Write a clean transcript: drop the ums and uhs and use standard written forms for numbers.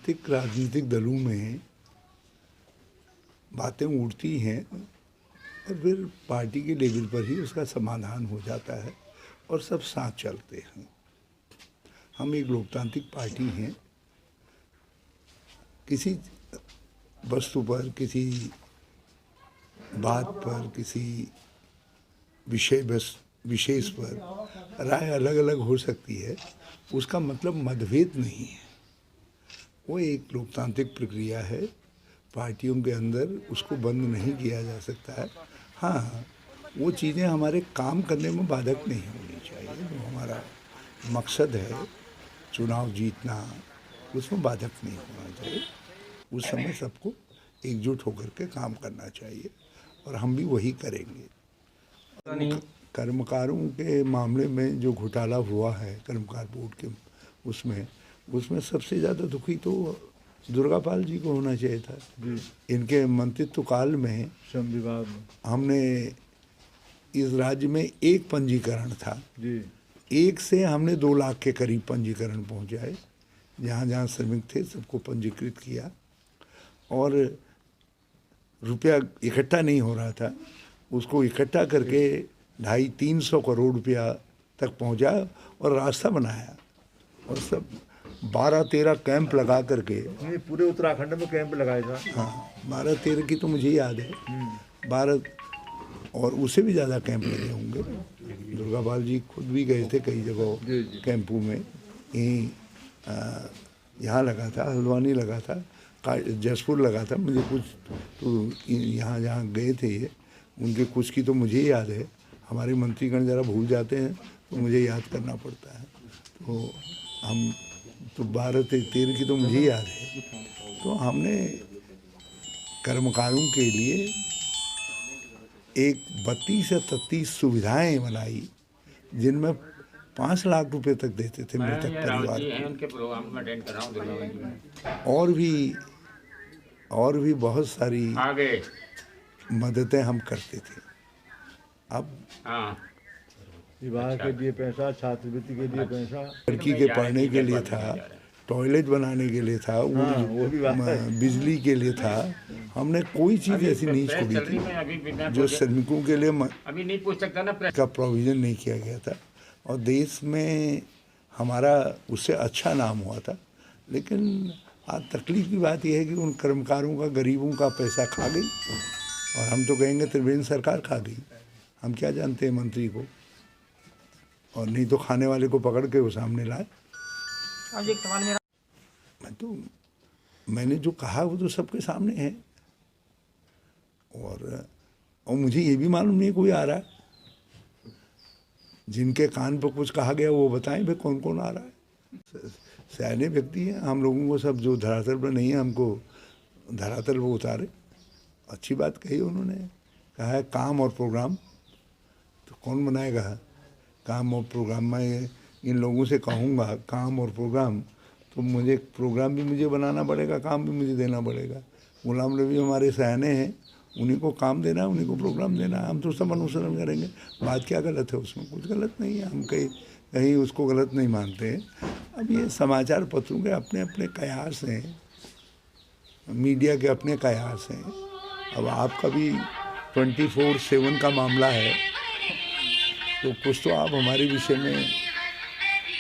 लोकतांत्रिक राजनीतिक दलों में बातें उठती हैं और फिर पार्टी के लेवल पर ही उसका समाधान हो जाता है और सब साथ चलते हैं। हम एक लोकतांत्रिक पार्टी हैं। किसी वस्तु पर, किसी बात पर, किसी विशेष पर राय अलग अलग हो सकती है, उसका मतलब मतभेद नहीं है। वो एक लोकतांत्रिक प्रक्रिया है। पार्टियों के अंदर उसको बंद नहीं किया जा सकता है। हाँ, वो चीज़ें हमारे काम करने में बाधक नहीं होनी चाहिए। जो हमारा मकसद है चुनाव जीतना, उसमें बाधक नहीं होना चाहिए। उस समय सबको एकजुट होकर के काम करना चाहिए और हम भी वही करेंगे। कर्मकारों के मामले में जो घोटाला हुआ है कर्मकार बोर्ड के, उसमें सबसे ज़्यादा दुखी तो दुर्गापाल जी को होना चाहिए था। इनके मंत्रित्व काल में श्रम विभाग में हमने इस राज्य में एक पंजीकरण था जी। एक से हमने 2 लाख के करीब पंजीकरण पहुंचाए। जहाँ जहाँ श्रमिक थे सबको पंजीकृत किया और रुपया इकट्ठा नहीं हो रहा था, उसको इकट्ठा करके 250-300 करोड़ रुपया तक पहुंचा और रास्ता बनाया और सब 12-13 कैंप लगा करके। पूरे उत्तराखंड में कैंप लगाए था। हाँ, 12-13 की तो मुझे याद है, 12 और उससे भी ज़्यादा कैंप लगे होंगे। दुर्गापाल जी खुद भी गए थे कई जगह कैंपों में। यहीं यहाँ लगा था, हल्द्वानी लगा था, जसपुर लगा था। मुझे कुछ तो यहाँ जहाँ गए थे ये, उनके कुछ की तो मुझे याद है। हमारे मंत्रीगण ज़रा भूल जाते हैं तो मुझे याद करना पड़ता है। तो हम तो 12-13 की तो मुझे याद है। तो हमने कर्मकारों के लिए एक 32 या 33 सुविधाएं बनाई, जिनमें 5 लाख रुपए तक देते थे मृतक परिवार को। और भी बहुत सारी मददें हम करते थे। अब विवाह के लिए पैसा, छात्रवृत्ति के लिए पैसा, लड़की के पढ़ने के लिए था, टॉयलेट बनाने के लिए था, बिजली के लिए था। हमने कोई चीज़ ऐसी नहीं छोड़ी थी जो श्रमिकों के लिए अभी नहीं पूछ सकता ना का प्रोविज़न नहीं किया गया था। और देश में हमारा उससे अच्छा नाम हुआ था। लेकिन आज तकलीफ की बात यह है कि उन कर्मकारों का, गरीबों का पैसा खा गई। और हम तो कहेंगे त्रिवेंद्र सरकार खा गई। हम क्या जानते हैं मंत्री को, और नहीं तो खाने वाले को पकड़ के वो सामने लाए। आज एक सवाल मेरा, मैंने जो कहा वो तो सबके सामने है। और मुझे ये भी मालूम नहीं कोई आ रहा है। जिनके कान पर कुछ कहा गया वो बताएं भाई कौन कौन आ रहा है। सयाने व्यक्ति हैं हम लोगों को, सब जो धरातल पर नहीं है हमको धरातल पर उतारे। अच्छी बात कही उन्होंने, कहा है काम और प्रोग्राम, तो कौन बनाएगा काम और प्रोग्राम। मैं इन लोगों से कहूँगा काम और प्रोग्राम, तो मुझे प्रोग्राम भी मुझे बनाना पड़ेगा, काम भी मुझे देना पड़ेगा। गुलाम नबी हमारे सयाने हैं, उन्हीं को काम देना है, उन्हीं को प्रोग्राम देना है। हम तो सब अनुसरण करेंगे। बात क्या गलत है उसमें? कुछ गलत नहीं है। हम कहीं उसको गलत नहीं मानते हैं। अब ये समाचार पत्रों के अपने अपने कयास हैं, मीडिया के अपने कयास हैं। अब आपका भी 24/7 का मामला है, तो कुछ तो आप हमारे विषय में